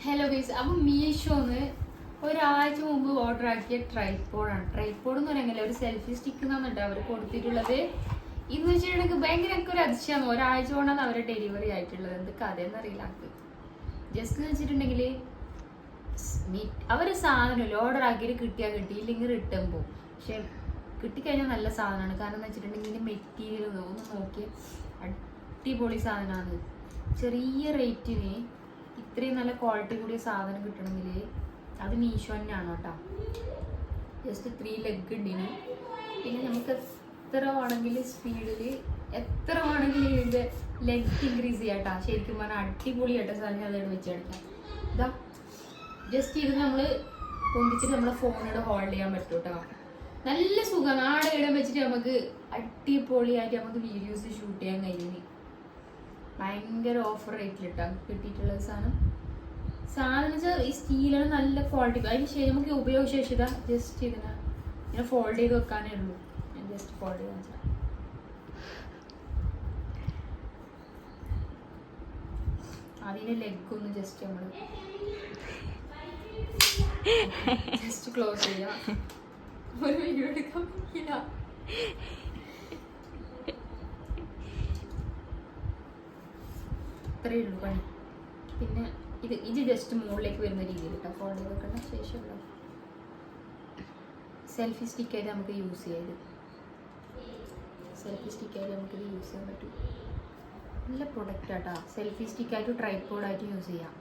Hello guys, അപ്പം മീഷോന്ന് ഒരാഴ്ച മുമ്പ് ഓർഡർ ആക്കിയ ട്രൈപോഡാണ്. ട്രൈപോഡ് എന്ന് പറയുന്നില്ല, ഒരു സെൽഫി സ്റ്റിക്ക് എന്നാണ് അവർ കൊടുത്തിട്ടുള്ളത്. ഇന്ന് വെച്ചിട്ടുണ്ടെങ്കിൽ ഭയങ്കര എനിക്കൊരു അതിശയമാണ്. ഒരാഴ്ച കൊണ്ടാണ് അവരെ ഡെലിവറി ആയിട്ടുള്ളത്. എന്ത് കഥയെന്ന് അറിയില്ല. ജസ്റ്റ് എന്ന് വെച്ചിട്ടുണ്ടെങ്കിൽ അവർ സാധനമില്ല, ഓർഡർ ആക്കിയിട്ട് കിട്ടിയാൽ കിട്ടി, ഇല്ലെങ്കിൽ റിട്ടേൺ പോകും. പക്ഷെ കിട്ടിക്കഴിഞ്ഞാൽ നല്ല സാധനമാണ്. കാരണം എന്ന് വെച്ചിട്ടുണ്ടെങ്കിൽ ഇതിൻ്റെ മെറ്റീരിയൽ ഒന്ന് നോക്കി അടിപൊളി സാധനമാണ്. ചെറിയ റേറ്റിന് ഇത്രയും നല്ല ക്വാളിറ്റി കൂടിയ സാധനം കിട്ടണമെങ്കിൽ അത് മീഷോ തന്നെയാണ് കേട്ടോ. ജസ്റ്റ് 3 ലെഗ് ഉണ്ടിന്. പിന്നെ നമുക്ക് എത്ര വേണമെങ്കിൽ സ്പീഡിൽ എത്ര വേണമെങ്കിൽ ഇതിൻ്റെ ലെഗ് ഇൻക്രീസ് ചെയ്യാം കേട്ടോ. ശരിക്കും പറഞ്ഞാൽ അടിപൊളിയായിട്ട് സാധനം അതോട് വെച്ചെടുക്കാം. ഇതാ ജസ്റ്റ് ഇത് നമ്മൾ പൊന്തിച്ചിട്ട് നമ്മളെ ഫോണിലൂടെ ഹോൾഡ് ചെയ്യാൻ പറ്റും കേട്ടോ. നല്ല സുഖമാണ്. ആടെ ഇടം വെച്ചിട്ട് നമുക്ക് അടിപൊളിയായിട്ട് നമുക്ക് വീഡിയോസ് ഷൂട്ട് ചെയ്യാൻ കഴിയുന്നു. ഭയങ്കര ഓഫർ റേറ്റിലിട്ടാണ് കിട്ടിയിട്ടുള്ള സാധനം വെച്ചാൽ ഈ സ്റ്റീലാണ് നല്ല ക്വാളിറ്റി. അതിന് ശരി നമുക്ക് ഉപയോഗശേഷിത ജസ്റ്റ് ഇങ്ങനെ ഫോൾഡ് ചെയ്ത് വെക്കാനേ ഉള്ളൂ. ഞാൻ ജസ്റ്റ് ഫോൾഡ് ചെയ്ത് വെച്ചാൽ അതിൻ്റെ ലെഗ് ഒന്ന് ജസ്റ്റ് നമ്മൾ ജസ്റ്റ് ക്ലോസ് ചെയ്യാം. ഒരു വീഡിയോ എടുക്കാൻ പറ്റില്ല. അത്രയേ ഉള്ളൂ പണി. പിന്നെ ഇത് ജസ്റ്റ് മുകളിലേക്ക് വരുന്ന രീതിയിൽ കേട്ടോ ഫോൾഡ് ചെയ്ത് വെക്കേണ്ട. ശേഷമുള്ള സെൽഫി സ്റ്റിക്കായിട്ട് നമുക്ക് യൂസ് ചെയ്യാം. സെൽഫി സ്റ്റിക്കായിട്ട് നമുക്കിത് യൂസ് ചെയ്യാൻ പറ്റും. നല്ല പ്രൊഡക്റ്റ് ആട്ടോ. സെൽഫി സ്റ്റിക്കായിട്ട് ട്രൈപോഡായിട്ട് യൂസ് ചെയ്യാം.